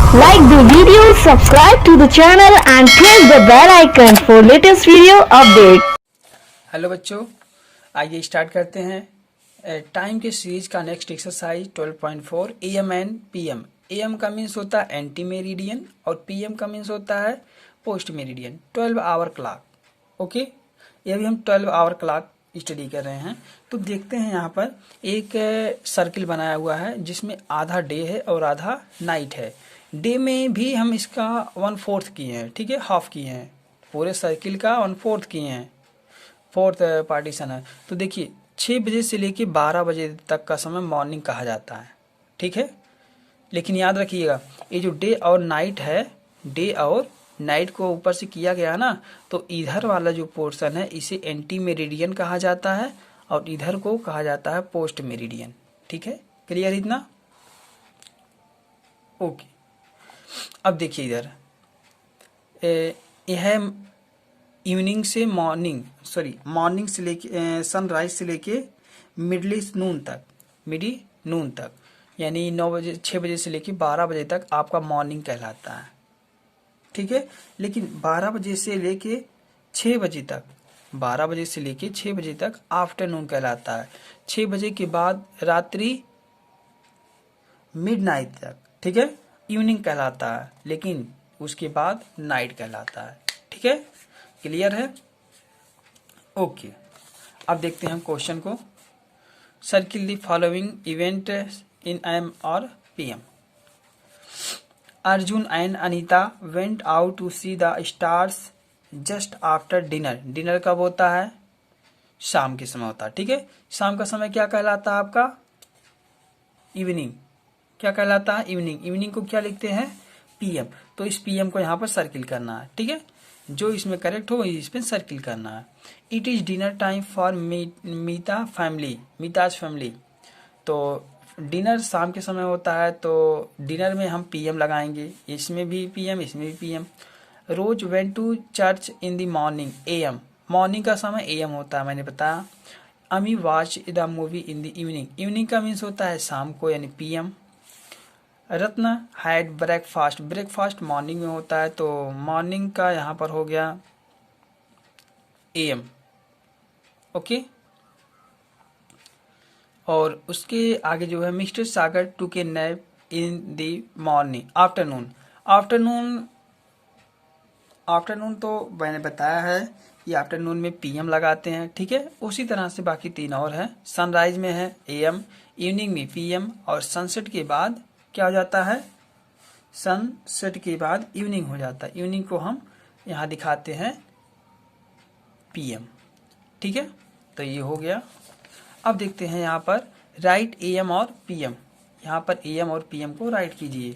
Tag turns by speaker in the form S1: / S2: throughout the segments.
S1: Like the video, subscribe to the channel and press the bell icon for latest video update.
S2: Hello बच्चों, आइए start करते हैं time के series का next exercise 12.4 AM and PM। AM का means होता है एंटी मेरिडियन और PM का मीन्स होता है post meridian. 12 hour clock. Okay, ये अभी हम 12 आवर क्लॉक स्टडी कर रहे हैं। तो देखते हैं यहाँ पर एक सर्किल बनाया हुआ है जिसमें आधा डे है और आधा नाइट है। डे में भी हम इसका 1/4 किए हैं, ठीक है, हाफ किए हैं, पूरे सर्किल का 1/4 किए हैं, फोर्थ पार्टीशन है। तो देखिए 6 बजे से लेके 12 बजे तक का समय मॉर्निंग कहा जाता है, ठीक है। लेकिन याद रखिएगा ये जो डे और नाइट है, डे और नाइट को ऊपर से किया गया ना, तो इधर वाला जो पोर्शन है इसे एंटी मेरिडियन कहा जाता है और इधर को कहा जाता है पोस्ट मेरिडियन, ठीक है। क्लियर इतना? ओके, अब देखिए इधर यह इवनिंग से मॉर्निंग से लेके सनराइज से लेके मिडली नून तक यानी 6 बजे से लेके 12 बजे तक आपका मॉर्निंग कहलाता है, ठीक है। लेकिन 12 बजे से लेके 6 बजे तक 12 बजे से लेके 6 बजे तक आफ्टरनून कहलाता है। 6 बजे के बाद रात्रि मिडनाइट तक, ठीक है, इवनिंग कहलाता है, लेकिन उसके बाद नाइट कहलाता है, ठीक है। क्लियर है? ओके, अब देखते हैं हम क्वेश्चन को। Circle the following event in AM और PM। Arjun and Anita went out to see the stars just after dinner. Dinner कब होता है? शाम के समय होता है, ठीक है। शाम का समय क्या कहलाता है आपका? इवनिंग। क्या कहलाता है? इवनिंग। इवनिंग को क्या लिखते हैं? PM। तो इस PM को यहाँ पर सर्किल करना है, ठीक है। जो इसमें करेक्ट हो इस पर सर्किल करना है। It is dinner time for Meeta's family. तो डिनर शाम के समय होता है, तो डिनर में हम PM लगाएंगे, इसमें भी PM, इसमें भी PM। Rose went to church in the morning AM। Morning का समय AM होता है, मैंने बताया। Amy watch the movie in the evening. Evening का मीन्स होता है शाम को, यानी PM। Ratan had breakfast. Breakfast morning में होता है, तो मॉर्निंग का यहाँ पर हो गया AM। ओके, और उसके आगे जो है mister Sagar took A nap in the morning afternoon. Afternoon तो मैंने बताया है कि आफ्टरनून में PM लगाते हैं, ठीक है। उसी तरह से बाकी 3 और है। सनराइज में है AM, इवनिंग में PM, और सनसेट के बाद क्या हो जाता है? सनसेट के बाद इवनिंग हो जाता है। इवनिंग को हम यहाँ दिखाते हैं PM, ठीक है। तो ये हो गया। अब देखते हैं यहाँ पर राइट AM और PM। यहाँ पर AM और PM को राइट कीजिए।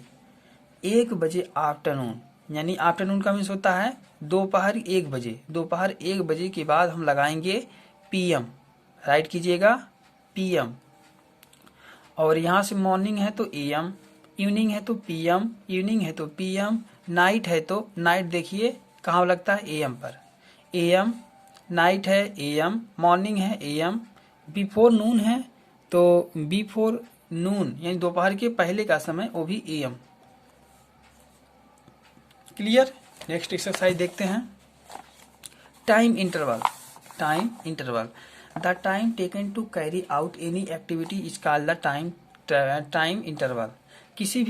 S2: 1 बजे आफ्टरनून, यानी आफ्टरनून का मीन्स होता है दोपहर 1 बजे। दोपहर 1 बजे के बाद हम लगाएंगे PM। राइट कीजिएगा PM। और यहाँ से मॉर्निंग है तो AM, इवनिंग है तो PM, इवनिंग है तो PM, नाइट है तो नाइट देखिए कहाँ लगता है? AM पर। AM, नाइट है AM, मॉर्निंग है AM, बिफोर नून है तो बिफोर नून यानी दोपहर के पहले का समय, वो भी AM। क्लियर? नेक्स्ट एक्सरसाइज देखते हैं। Time interval. The time taken to carry out any activity is called the time interval. किसी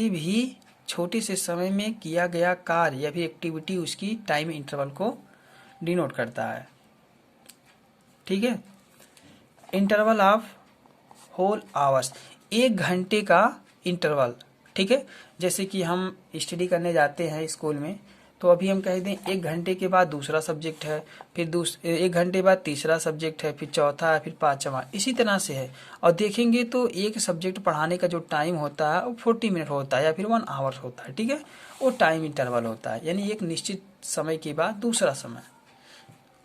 S2: भी छोटे से समय में किया गया कार्य या फिर एक्टिविटी उसकी टाइम इंटरवल को डिनोट करता है, ठीक है। इंटरवल ऑफ होल आवर्स, 1 घंटे का इंटरवल, ठीक है। जैसे कि हम स्टडी करने जाते हैं स्कूल में, तो अभी हम कह दें 1 घंटे के बाद दूसरा सब्जेक्ट है, फिर 1 घंटे बाद तीसरा सब्जेक्ट है, फिर चौथा है, फिर 5वां, इसी तरह से है। और देखेंगे तो एक सब्जेक्ट पढ़ाने का जो टाइम होता है वो 40 मिनट होता है या फिर 1 आवर होता है, ठीक है। वो टाइम इंटरवल होता है, यानी एक निश्चित समय के बाद दूसरा समय।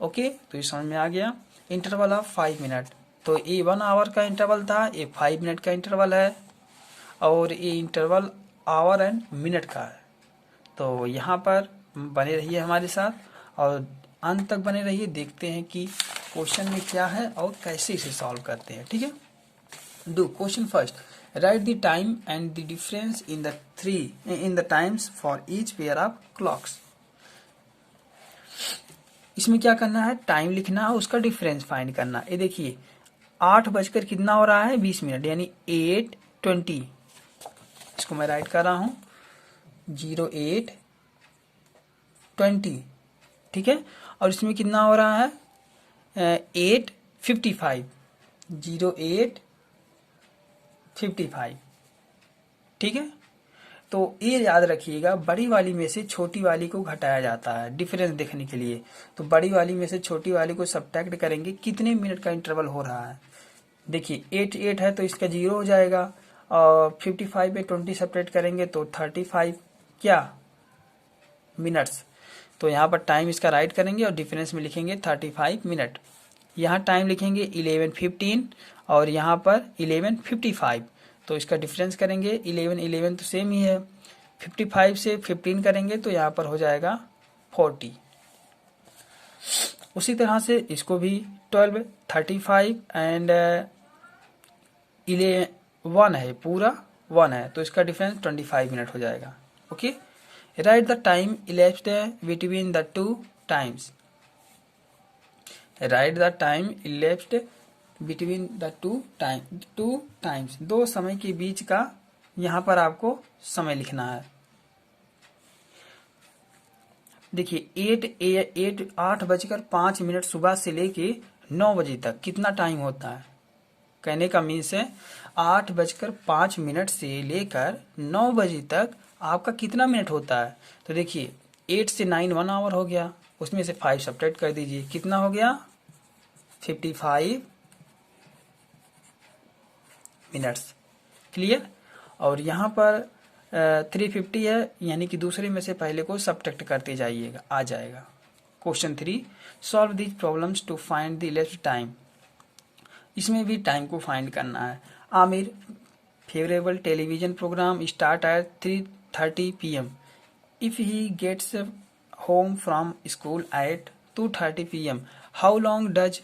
S2: ओके, तो ये समझ में आ गया। इंटरवल ऑफ 5 मिनट, तो ये 1 आवर का इंटरवल था, ये 5 मिनट का इंटरवल है, और ये इंटरवल आवर एंड मिनट का है। तो यहाँ पर बने रहिए हमारे साथ और अंत तक बने रहिए। देखते हैं कि क्वेश्चन में क्या है और कैसे इसे सॉल्व करते हैं, ठीक है। Do question first. Write the time and the difference in the times for each pair of clocks. इसमें क्या करना है, टाइम लिखना है, उसका डिफरेंस फाइंड करना है। ये देखिए 8 बजकर कितना हो रहा है 20 मिनट, यानी 8:20। इसको मैं राइट कर रहा हूं 08:20, ठीक है। और इसमें कितना हो रहा है 8:55, 08:55, ठीक है। तो ये याद रखिएगा, बड़ी वाली में से छोटी वाली को घटाया जाता है डिफरेंस देखने के लिए। तो बड़ी वाली में से छोटी वाली को सब्ट्रैक्ट करेंगे, कितने मिनट का इंटरवल हो रहा है। देखिए 8 है तो इसका 0 हो जाएगा, और 55 पे 20 सब्ट्रैक्ट करेंगे तो 35 क्या मिनट्स। तो यहाँ पर टाइम इसका राइट करेंगे और डिफरेंस में लिखेंगे 35 मिनट। यहाँ टाइम लिखेंगे 11:15 और यहाँ पर 11:55। तो इसका डिफरेंस करेंगे 11 तो सेम ही है, 55 से 15 करेंगे तो यहाँ पर हो जाएगा 40। उसी तरह से इसको भी 12, 35 एंड 1 है, पूरा 1 है तो इसका डिफरेंस 25 मिनट हो जाएगा। Okay, right the time elapsed between the two times. Write the time elapsed between the two times. दो समय के बीच का यहाँ पर आपको समय लिखना है। देखिए 8:05 सुबह से लेके 9 बजे तक कितना टाइम होता है। कहने का मीन्स है 8:05 से लेकर 9 बजे तक आपका कितना मिनट होता है। तो देखिए 8 से 9 1 आवर हो गया, उसमें से 5 सब्ट्रैक्ट कर दीजिए, कितना हो गया 55 मिनट्स। क्लियर। और यहाँ पर 350 है, यानी कि दूसरे में से पहले को सब्ट्रैक्ट करते जाइएगा, आ जाएगा। Question 3, solve these problems to find the elapsed time. इसमें भी टाइम को फाइंड करना है। Aamir favourable television programme start at 3:30 PM. If he gets home from school at 2:30 PM, how long does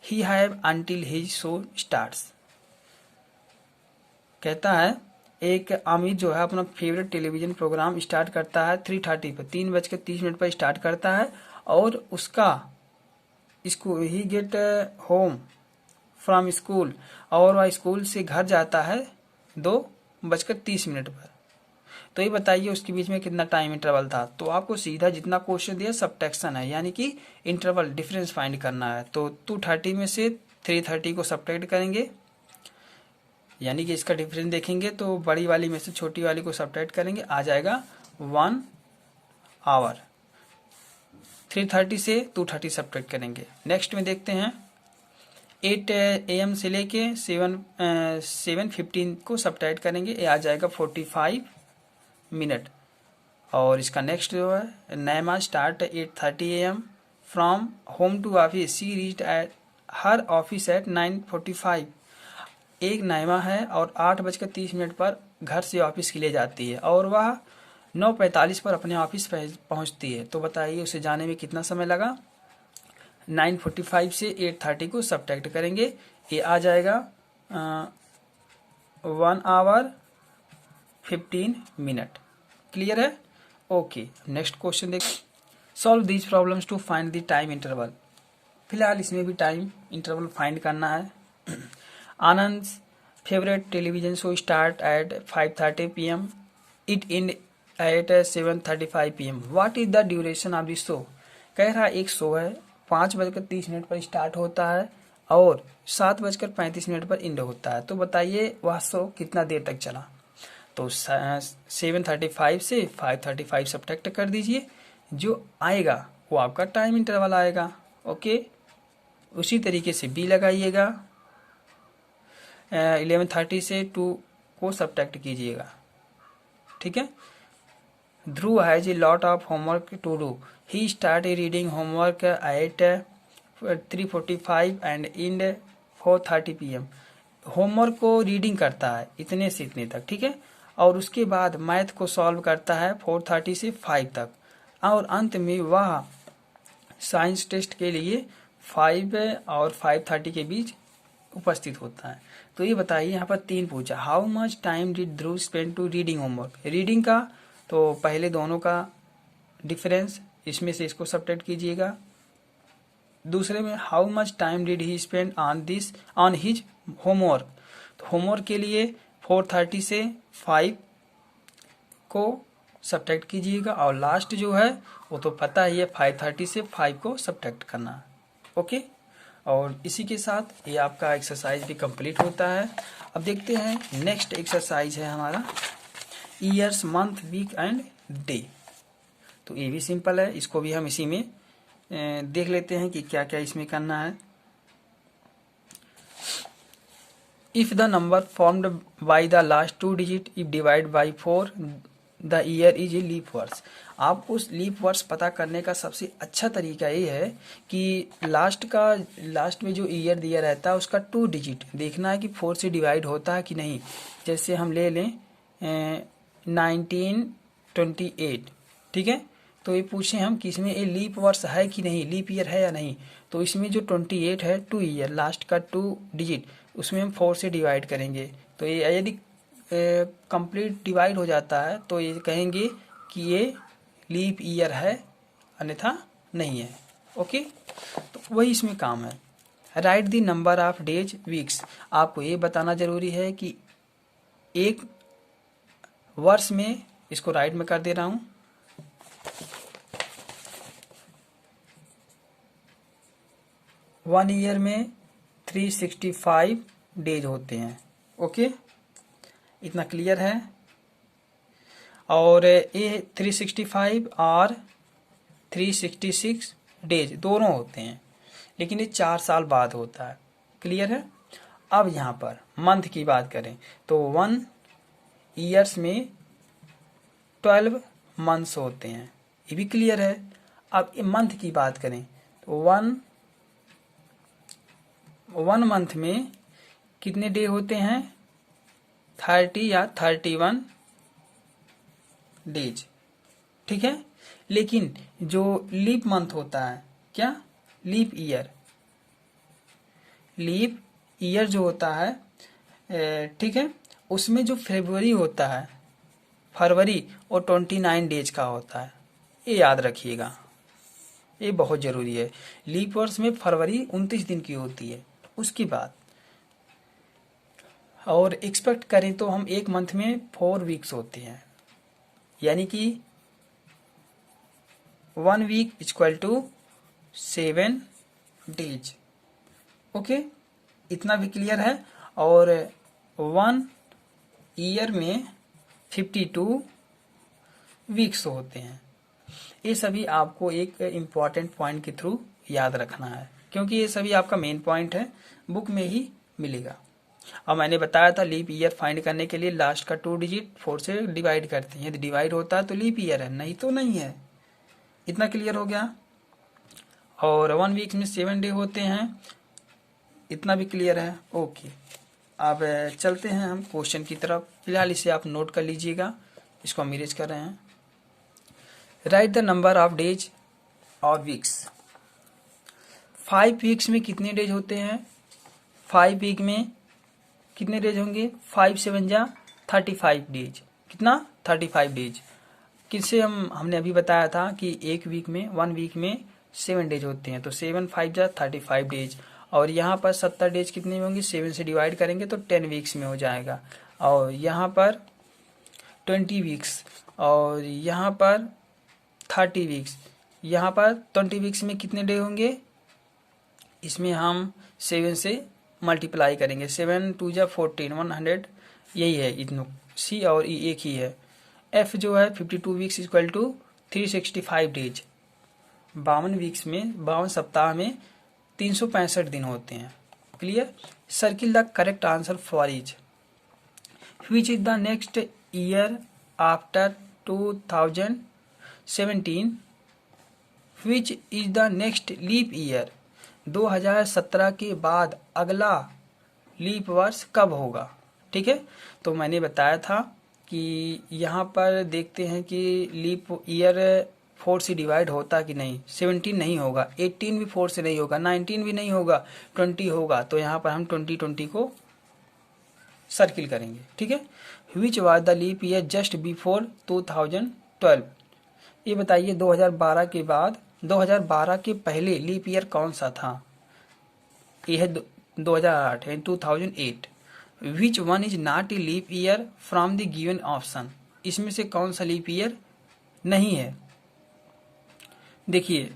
S2: he have until his show starts? कहता है एक आमिर जो है अपना फेवरेट टेलीविजन प्रोग्राम स्टार्ट करता है 3:30 पर, 3:30 पर स्टार्ट करता है, और उसका इसको ही गेट होम फ्रॉम स्कूल, और वह स्कूल से घर जाता है 2:30 पर। तो ये बताइए उसके बीच में कितना टाइम इंटरवल था। तो आपको सीधा जितना क्वेश्चन दिया सब्ट्रैक्शन है, यानी कि इंटरवल डिफरेंस फाइंड करना है। तो 2:30 में से 3:30 को सब्ट्रैक्ट करेंगे, यानी कि इसका डिफरेंस देखेंगे तो बड़ी वाली में से छोटी वाली को सब्ट्रैक्ट करेंगे, आ जाएगा 1 आवर। 3:30 से 2:30 सब्ट्रैक्ट करेंगे। नेक्स्ट में देखते हैं 8 AM से लेके 7:15 को सब्ट्रैक्ट करेंगे, ये आ जाएगा 45 मिनट। और इसका नेक्स्ट जो है Naima start 8:30 AM from home to office, she reached at her office at 9:45। एक नैमा है और 8:30 पर घर से ऑफिस के लिए जाती है, और वह 9:45 पर अपने ऑफिस पहुंचती है। तो बताइए उसे जाने में कितना समय लगा। 9:45 से 8:30 को सब्ट्रैक्ट करेंगे, ये आ जाएगा 1 आवर 15 मिनट। क्लियर है। ओके, नेक्स्ट क्वेश्चन देख, solve these problems to find the time interval. फिलहाल इसमें भी टाइम इंटरवल फाइंड करना है। Anand favourite television show start at 5:30 PM, it end at 7:35 PM। What is the duration of this show. कह रहा एक show है 5:30 पर स्टार्ट होता है और 7:35 पर एंड होता है। तो बताइए वह शो कितना देर तक चला। तो 7:35 से 5:35 सब्ट्रैक्ट कर दीजिए, जो आएगा वो आपका टाइम इंटरवल आएगा। ओके, उसी तरीके से बी लगाइएगा, 11:30 से 2 को सब्ट्रैक्ट कीजिएगा। ठीक है। Dhruv has a lot of homework to do, he start reading homework at 3:45 and and 4:30 PM। Homework को रीडिंग करता है इतने से इतने तक, ठीक है, और उसके बाद मैथ को सॉल्व करता है 4:30 से 5 तक, और अंत में वह साइंस टेस्ट के लिए 5 और 5:30 के बीच उपस्थित होता है। तो ये बताइए, यहाँ पर 3 पूछा, how much time did Dhruv spend to reading homework. Reading का तो पहले दोनों का डिफरेंस, इसमें से इसको सब्ट्रैक्ट कीजिएगा। दूसरे में how much time did he spend on his homework. तो होमवर्क के लिए 4:30 से 5 को सब्ट्रैक्ट कीजिएगा, और लास्ट जो है वो तो पता ही है 5:30 से 5 को सब्ट्रैक्ट करना। ओके, और इसी के साथ ये आपका एक्सरसाइज भी कंप्लीट होता है। अब देखते हैं नेक्स्ट एक्सरसाइज है हमारा years, month, week and day. तो ये भी सिंपल है, इसको भी हम इसी में देख लेते हैं कि क्या क्या इसमें करना है। If the number formed by the last 2 digit if divide by 4 the year is a leap वर्ष। आप उस लीप वर्ष पता करने का सबसे अच्छा तरीका ये है कि लास्ट में जो ईयर दिया रहता है उसका 2 डिजिट देखना है कि 4 से डिवाइड होता है कि नहीं। जैसे हम ले लें 1928, ठीक है, तो ये पूछें हम कि इसमें ये लीप वर्ष है कि नहीं, लीप ईयर है या नहीं। तो इसमें जो 28 है 2 ईयर, लास्ट का 2 डिजिट उसमें हम 4 से डिवाइड करेंगे। तो ये यदि कंप्लीट डिवाइड हो जाता है तो ये कहेंगे कि ये लीप ईयर है, अन्यथा नहीं है। ओके, तो वही इसमें काम है। Right the number of days weeks. आपको ये बताना जरूरी है कि एक वर्ष में, इसको राइट में कर दे रहा हूं, 1 ईयर में 365 डेज होते हैं। ओके, इतना क्लियर है। और ये 365 और 366 डेज दोनों होते हैं, लेकिन ये 4 साल बाद होता है। क्लियर है। अब यहाँ पर मंथ की बात करें तो 1 ईयर्स में 12 मंथ्स होते हैं, ये भी क्लियर है। अब मंथ की बात करें तो 1 मंथ में कितने डे होते हैं, 30 या 31 डेज, ठीक है। लेकिन जो लीप मंथ होता है, क्या, लीप ईयर जो होता है, ठीक है, उसमें जो फरवरी होता है, फरवरी और 29 डेज का होता है, ये याद रखिएगा, ये बहुत जरूरी है। लीप वर्ष में फरवरी 29 दिन की होती है। उसकी बाद और एक्सपेक्ट करें तो हम एक मंथ में 4 वीक्स होते हैं, यानी कि 1 week equal to 7 days. Okay, इतना भी क्लियर है। और 1 ईयर में 52 वीक्स होते हैं। ये सभी आपको एक इम्पॉर्टेंट पॉइंट के थ्रू याद रखना है, क्योंकि ये सभी आपका मेन पॉइंट है, बुक में ही मिलेगा। और मैंने बताया था लीप ईयर फाइंड करने के लिए लास्ट का 2 डिजिट 4 से डिवाइड करते हैं, यदि डिवाइड होता है तो लीप ईयर है, नहीं तो नहीं है। इतना क्लियर हो गया। और 1 वीक में 7 डे होते हैं, इतना भी क्लियर है। ओके, अब चलते हैं हम क्वेश्चन की तरफ। फिलहाल इसे आप नोट कर लीजिएगा, इसको हम इरेज कर रहे हैं। Right the number of days और वीक्स। 5 वीक्स में कितने डेज होते हैं, 5 वीक में कितने डेज होंगे, 5 7 जा 35 डेज। कितना, 35 डेज। किससे हमने अभी बताया था कि 1 वीक में 1 वीक में 7 डेज होते हैं, तो 7 5 जा 35 डेज। और यहाँ पर 70 डेज कितने में होंगे, 7 से डिवाइड करेंगे तो 10 वीक्स में हो जाएगा। और यहाँ पर 20 वीक्स, और यहाँ पर 30 वीक्स। यहाँ पर 20 वीक्स में कितने डे होंगे, इसमें हम 7 से मल्टीप्लाई करेंगे, 7 2 जा 14, 100, यही है। इतना सी और ई एक ही है। एफ जो है 52 weeks equal to 365 days. 52 weeks में, 52 सप्ताह में 365 दिन होते हैं। Clear. Circle the correct answer for each. Which is the next year after 2017, which is the next leap year. 2017 के बाद अगला लीप वर्ष कब होगा, ठीक है। तो मैंने बताया था कि यहाँ पर देखते हैं कि लीप ईयर 4 से डिवाइड होता कि नहीं? 17 नहीं होगा, 18 भी 4 से नहीं होगा, 19 भी नहीं होगा, 20 होगा। तो यहाँ पर हम 20 को सर्किल करेंगे, ठीक है। Which was the leap year just before 2012? ये बताइए 2012 के बाद, 2012 के पहले लीप ईयर कौन सा था? ये है 2008 है, 2008। Which one is not a leap year from the given option? इसमें से कौन सा लीप ईयर नहीं है? देखिए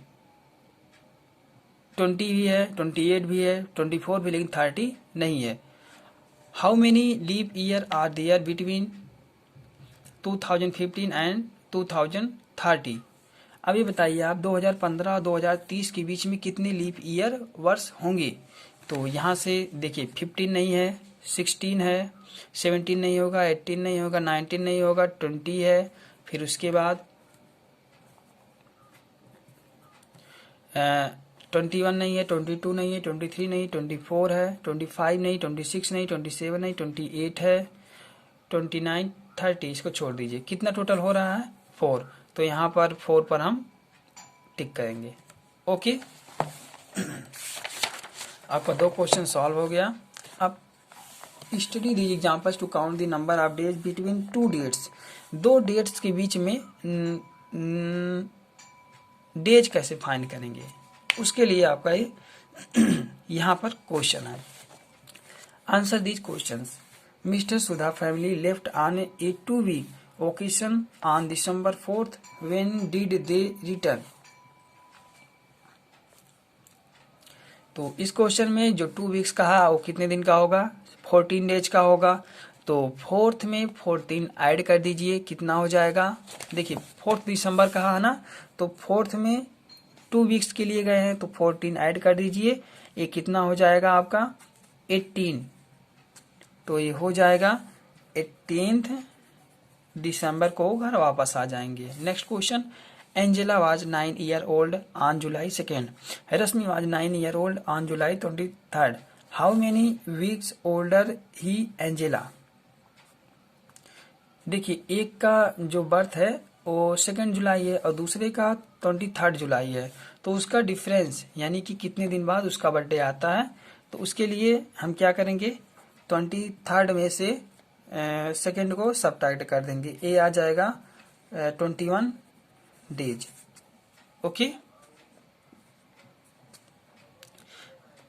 S2: 20 भी है, 28 भी है, 24 भी, लेकिन 30 नहीं है। How many leap year are there between 2015 and 2030? अब ये बताइए आप 2015 और 2030 के बीच में कितने लीप ईयर वर्ष होंगे? तो यहाँ से देखिए 15 नहीं है, 16 है, 17 नहीं होगा, 18 नहीं होगा, 19 नहीं होगा, 20 है, फिर उसके बाद 21 नहीं है, 22 नहीं है, 23 नहीं, 24 है, 25 नहीं, 26 नहीं, 27 नहीं, 28 है, 29, 30। इसको छोड़ दीजिए। कितना टोटल हो रहा है? 4। तो यहाँ पर 4 पर हम टिक करेंगे। ओके, आपका 2 क्वेश्चन सॉल्व हो गया। अब study the examples to count the number of days between 2 dates. 2 dates के बीच में डेज कैसे फाइंड करेंगे, उसके लिए आपका ये यहाँ पर क्वेश्चन है। Answer these questions. Mister Sudha family left on a 2 week occasion on December 4th. When did they return? तो इस क्वेश्चन में जो 2 वीक्स कहा वो कितने दिन का होगा? 14 डेज का होगा। तो 4th में 14 ऐड कर दीजिए, कितना हो जाएगा? देखिए 4 दिसंबर कहा है ना, तो 4th में 2 वीक्स के लिए गए हैं, तो 14 ऐड कर दीजिए। ये कितना हो जाएगा आपका? 18। तो ये हो जाएगा 18th दिसंबर को घर वापस आ जाएंगे। Next question. Angela was 9 year old on July 2nd. Rashmi was 9 year old on July 23rd. How many weeks older he Angela? देखिए एक का जो बर्थ है वो 2 जुलाई है और दूसरे का 23 जुलाई है, तो उसका डिफरेंस यानी कि कितने दिन बाद उसका बर्थडे आता है। तो उसके लिए हम क्या करेंगे? 23 में से 2 को सबट्रैक्ट कर देंगे, ए आ जाएगा 21 डेज। ओके,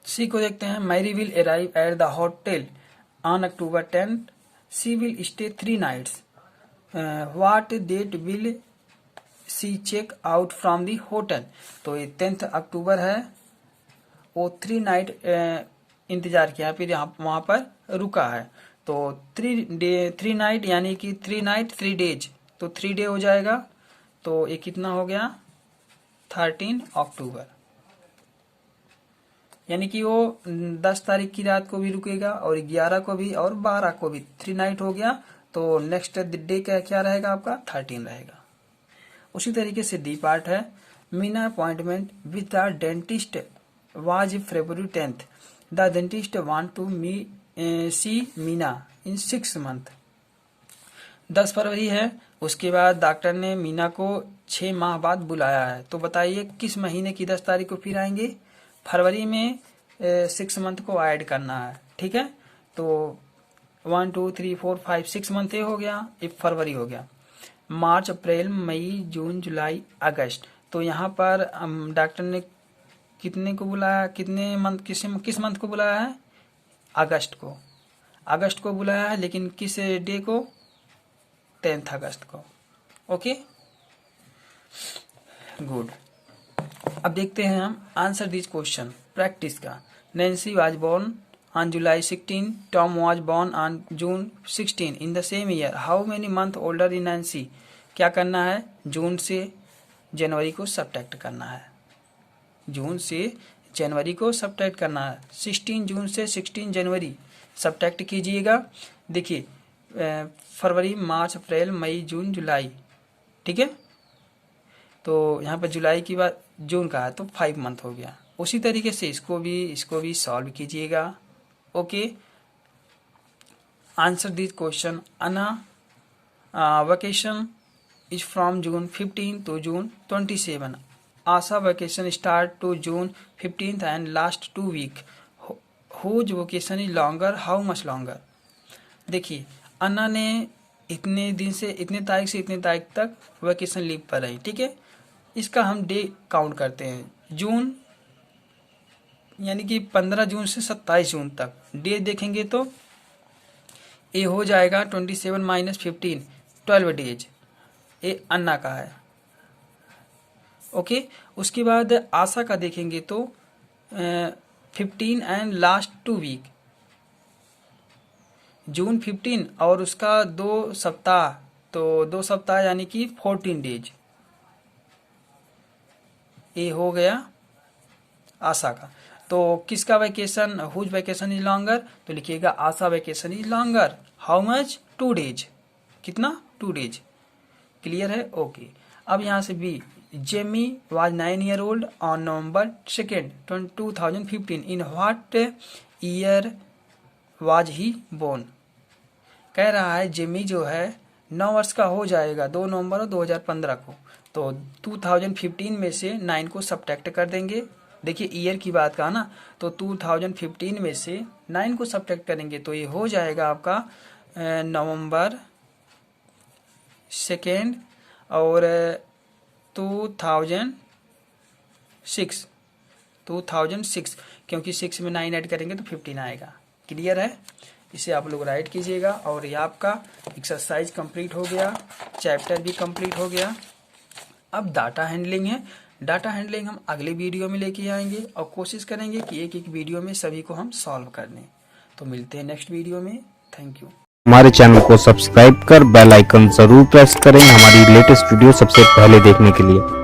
S2: सी को देखते हैं। Mary will arrive at the hotel on October 10th. She will stay 3 nights. What date will she check out from the hotel? तो ये 10th अक्टूबर है, वो 3 नाइट इंतजार किया, फिर यहाँ वहां पर रुका है। तो 3 नाइट यानी कि 3 नाइट 3 डेज, तो 3 डे हो जाएगा। तो ये कितना हो गया? 13 अक्टूबर। यानी कि वो 10 तारीख की रात को भी रुकेगा और 11 को भी और 12 को भी। 3 नाइट हो गया, तो नेक्स्ट डे का क्या रहेगा आपका? 13 रहेगा। उसी तरीके से डी पार्ट है। Meena appointment with the dentist was February 10th. The dentist want to see Meena in 6 months. 10 फरवरी है, उसके बाद डॉक्टर ने मीना को 6 माह बाद बुलाया है। तो बताइए किस महीने की 10 तारीख को फिर आएंगे? फरवरी में 6 मंथ को ऐड करना है, ठीक है। तो 1 2 3 4 5 6 मंथ ये हो गया, एक फरवरी हो गया। मार्च, अप्रैल, मई, जून, जुलाई, अगस्त। तो यहाँ पर डॉक्टर ने कितने को बुलाया? कितने मंथ, किस मंथ को बुलाया है? अगस्त को। अगस्त को बुलाया है, लेकिन किस डे को? 10th अगस्त को। Okay, good. अब देखते हैं हम आंसर दिस क्वेश्चन प्रैक्टिस का। Nancy was born on July 16. Tom was born on June 16 in the same year. How many month older in Nancy? क्या करना है? जून से जनवरी को सबट्रैक्ट करना है। जून से जनवरी को सबट्रैक्ट करना है। 16 जून से 16 जनवरी सबट्रैक्ट कीजिएगा। देखिए फरवरी, मार्च, अप्रैल, मई, जून, जुलाई, ठीक है। तो यहाँ पर जुलाई की बात, जून का है, तो 5 मंथ हो गया। उसी तरीके से इसको भी सॉल्व कीजिएगा। Okay, answer this question. Anna vacation is from June 15 to June 27. Asha vacation start to June 15th and last 2 week. Whose vacation is longer, how much longer. देखिए अन्ना ने इतने दिन से इतने तारीख से इतने तारीख तक वेकेशन लीव पर रही, ठीक है. इसका हम डे काउंट करते हैं. जून यानी कि 15 जून से 27 जून तक डे देखेंगे तो ये हो जाएगा 27 माइनस 15, 12 डेज. ये अन्ना का है. ओके. उसके बाद आशा का देखेंगे तो 15 एंड लास्ट 2 week. जून 15 और उसका 2 सप्ताह, तो 2 सप्ताह यानी कि 14 डेज. ये हो गया आशा का. तो किसका vacation, whose vacation is longer, तो लिखिएगा Asha vacation is longer. How much, 2 days. कितना, 2 डेज. क्लियर है. ओके. अब यहाँ से B, Jamie was 9 year old on November 2nd 2015. In what year was he born. कह रहा है जेमी जो है 9 वर्ष का हो जाएगा 2 नवंबर 2015 को. तो 2015 में से 9 को सब्ट्रैक्ट कर देंगे. देखिए ईयर की बात कहा ना, तो 2015 में से 9 को सब्ट्रैक्ट करेंगे तो ये हो जाएगा आपका November 2nd और 2006 क्योंकि 6 में 9 ऐड करेंगे तो 15 आएगा. क्लियर है. इसे आप लोग राइट कीजिएगा. और ये आपका एक्सरसाइज कंप्लीट हो गया, चैप्टर भी कंप्लीट हो गया. अब डाटा हैंडलिंग है. डाटा हैंडलिंग हम अगले वीडियो में लेके आएंगे और कोशिश करेंगे कि एक एक वीडियो में सभी को हम सॉल्व कर लें. तो मिलते हैं नेक्स्ट वीडियो में. Thank you.
S3: हमारे चैनल को सब्सक्राइब कर बेल आइकन जरूर प्रेस करें हमारी लेटेस्ट वीडियो सबसे पहले देखने के लिए.